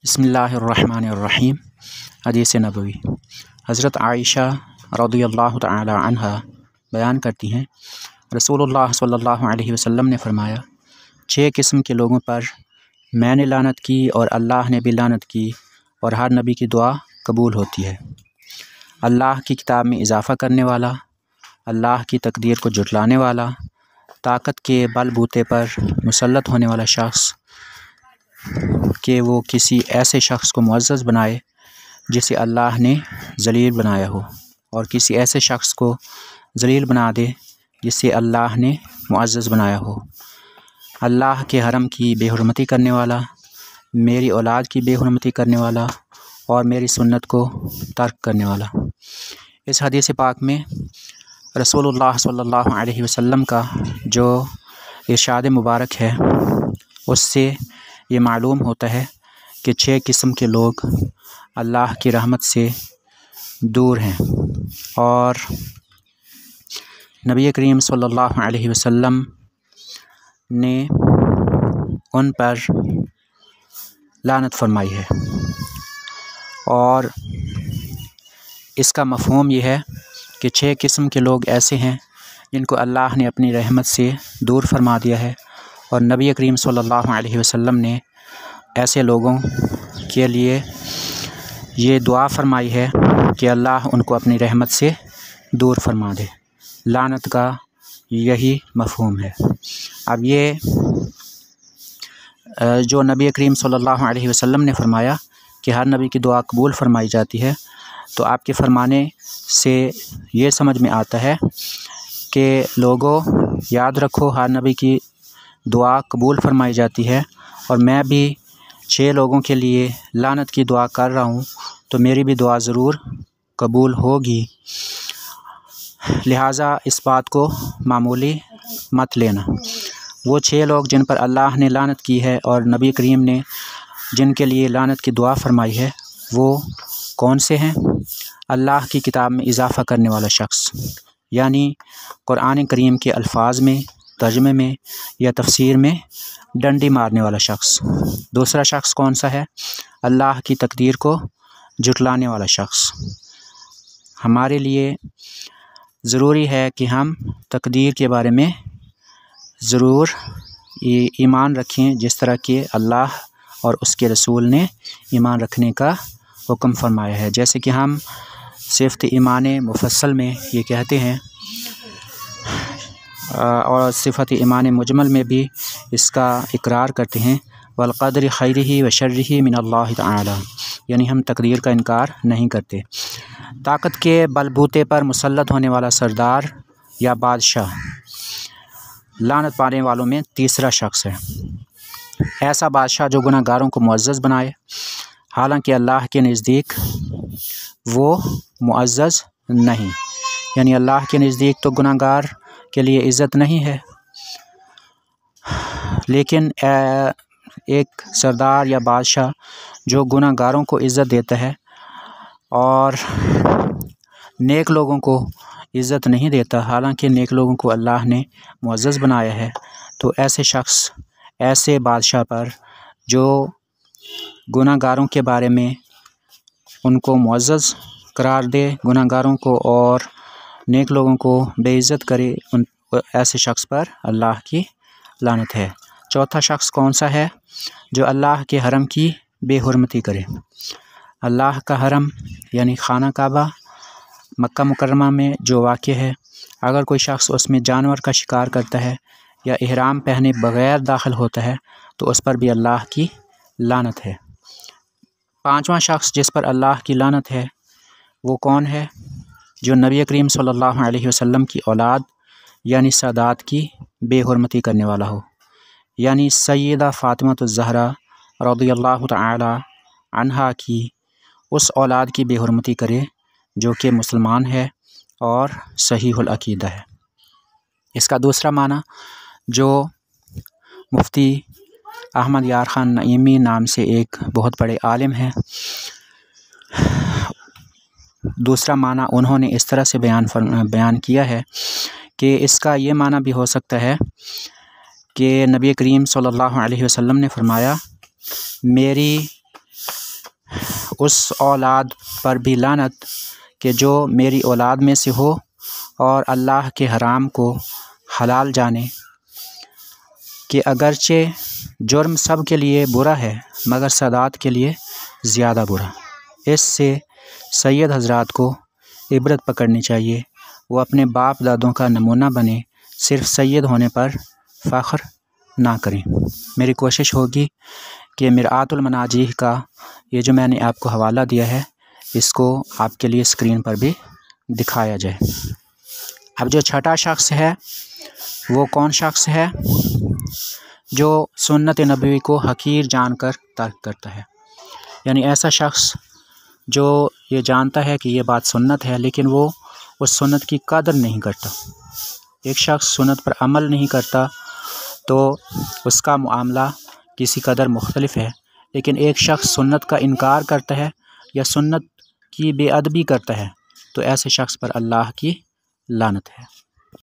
बिस्मिल्लाहिर्रहमानिर्रहीम। हदीस नबवी। हज़रत आयशा रज़ियल्लाहु तआला अन्हा बयान करती हैं, रसूलुल्लाह सल्लल्लाहु अलैहि वसल्लम ने फ़रमाया, 6 किस्म के लोगों पर मैंने लानत की और अल्लाह ने भी लानत की और हर नबी की दुआ कबूल होती है। अल्लाह की किताब में इजाफ़ा करने वाला, अल्लाह की तकदीर को जुटलाने वाला, ताकत के बलबूते पर मुसल्लत होने वाला शख्स कि वो किसी ऐसे शख्स को मुअज़्ज़ज़ बनाए जिसे अल्लाह ने ज़लील बनाया हो, और किसी ऐसे शख्स को ज़लील बना दे जिसे अल्लाह ने मुअज़्ज़ज़ बनाया हो। अल्लाह के हरम की बेहुरमती करने वाला, मेरी औलाद की बेहुरमती करने वाला और मेरी सुन्नत को तर्क करने वाला। इस हदीस पाक में रसूलुल्लाह सल्लल्लाहु अलैहि वसल्लम का जो इरशाद मुबारक है, उससे ये मालूम होता है कि 6 किस्म के लोग अल्लाह की रहमत से दूर हैं और नबी करीम सल्लल्लाहु अलैहि वसल्लम ने उन पर लानत फरमाई है। और इसका मफ़हूम ये है कि 6 किस्म के लोग ऐसे हैं जिनको अल्लाह ने अपनी रहमत से दूर फरमा दिया है, और नबी करीम सल्लल्लाहु अलैहि वसल्लम ने ऐसे लोगों के लिए ये दुआ फरमाई है कि अल्लाह उनको अपनी रहमत से दूर फरमा दे। लानत का यही मफ़हूम है। अब ये जो नबी करीम सल्लल्लाहु अलैहि वसल्लम ने फ़रमाया कि हर नबी की दुआ कबूल फरमाई जाती है, तो आपके फ़रमाने से ये समझ में आता है कि लोगों याद रखो, हर नबी की दुआ कबूल फरमाई जाती है, और मैं भी 6 लोगों के लिए लानत की दुआ कर रहा हूँ, तो मेरी भी दुआ ज़रूर कबूल होगी। लिहाजा इस बात को मामूली मत लेना। वो 6 लोग जिन पर अल्लाह ने लानत की है और नबी करीम ने जिनके लिए लानत की दुआ फरमाई है, वो कौन से हैं? अल्लाह की किताब में इजाफ़ा करने वाला शख्स, यानी कुरान करीम के अल्फाज में, तर्जुमे में या तफसीर में डंडी मारने वाला शख्स। दूसरा शख्स कौन सा है? अल्लाह की तकदीर को जुटलाने वाला शख्स। हमारे लिए ज़रूरी है कि हम तकदीर के बारे में ज़रूर ईमान रखें, जिस तरह कि अल्लाह और उसके रसूल ने ईमान रखने का हुक्म फरमाया है। जैसे कि हम सिफ़त ईमान मुफस्सल में ये कहते हैं, और सिफ़त ईमान मुजमल में भी इसका इकरार करते हैं, वल क़द्रि खैरिही व शर्रिही मिनल्लाहि तआला, यानी हम तकदीर का इनकार नहीं करते। ताकत के बलबूते पर मुसल्लत होने वाला सरदार या बादशाह लानत पाने वालों में तीसरा शख्स है। ऐसा बादशाह जो गुनहगारों को मुअज़्ज़ज़ बनाए, हालांकि अल्लाह के नज़दीक वो मुअज़्ज़ज़ नहीं, यानी अल्लाह के नज़दीक तो गुनहगार के लिए इज़्ज़त नहीं है, लेकिन एक सरदार या बादशाह जो गुनहगारों को इज़्ज़त देता है और नेक लोगों को इज़्ज़त नहीं देता, हालांकि नेक लोगों को अल्लाह ने मुअज़्ज़ज़ बनाया है, तो ऐसे शख्स, ऐसे बादशाह पर जो गुनहगारों के बारे में उनको मुअज़्ज़ज़ करार दे गुनहगारों को और नेक लोगों को बेइज़्ज़त करे, उन ऐसे शख्स पर अल्लाह की लानत है। चौथा शख्स कौन सा है? जो अल्लाह के हरम की बेहुरमती करे। अल्लाह का हरम यानी खाना काबा मक्का मुकर्रमा में जो वाक़ है, अगर कोई शख्स उसमें जानवर का शिकार करता है या इहराम पहने बग़ैर दाखिल होता है, तो उस पर भी अल्लाह की लानत है। 5वां शख्स जिस पर अल्लाह की लानत है वो कौन है? जो नबी करीम सल्लल्लाहु अलैहि वसल्लम की औलाद यानी सादात की बेहुरमती करने वाला हो, यानी सय्यदा फ़ातिमातुज़ ज़हरा रज़ियल्लाहु तआला अन्हा की उस औलाद की बेहुरमती करे जो कि मुसलमान है और सहीहुल अक़ीदा है। इसका दूसरा माना, जो मुफ्ती अहमद यार ख़ान नईमी नाम से एक बहुत बड़े आलिम हैं, दूसरा माना उन्होंने इस तरह से बयान किया है कि इसका ये माना भी हो सकता है कि नबी करीम सल्लल्लाहु अलैहि वसल्लम ने फ़रमाया, मेरी उस औलाद पर भी लानत कि जो मेरी औलाद में से हो और अल्लाह के हराम को हलाल जाने कि अगरचे जुर्म सब के लिए बुरा है मगर सदात के लिए ज़्यादा बुरा। इससे सैयद हज़रात को इबरत पकड़नी चाहिए, वो अपने बाप दादों का नमूना बने, सिर्फ़ सैयद होने पर फ़ख्र ना करें। मेरी कोशिश होगी कि मिरआतुल मनाजीह का ये जो मैंने आपको हवाला दिया है इसको आपके लिए स्क्रीन पर भी दिखाया जाए। अब जो छठा शख्स है वो कौन शख्स है? जो सुन्नत नबवी को हकीर जानकर तर्क करता है, यानी ऐसा शख्स जो ये जानता है कि ये बात सुन्नत है लेकिन वो उस सुन्नत की कदर नहीं करता। एक शख्स सुन्नत पर अमल नहीं करता तो उसका मामला किसी कदर मुख्तलिफ है, लेकिन एक शख्स सुन्नत का इनकार करता है या सुन्नत की बेअदबी करता है तो ऐसे शख्स पर अल्लाह की लानत है।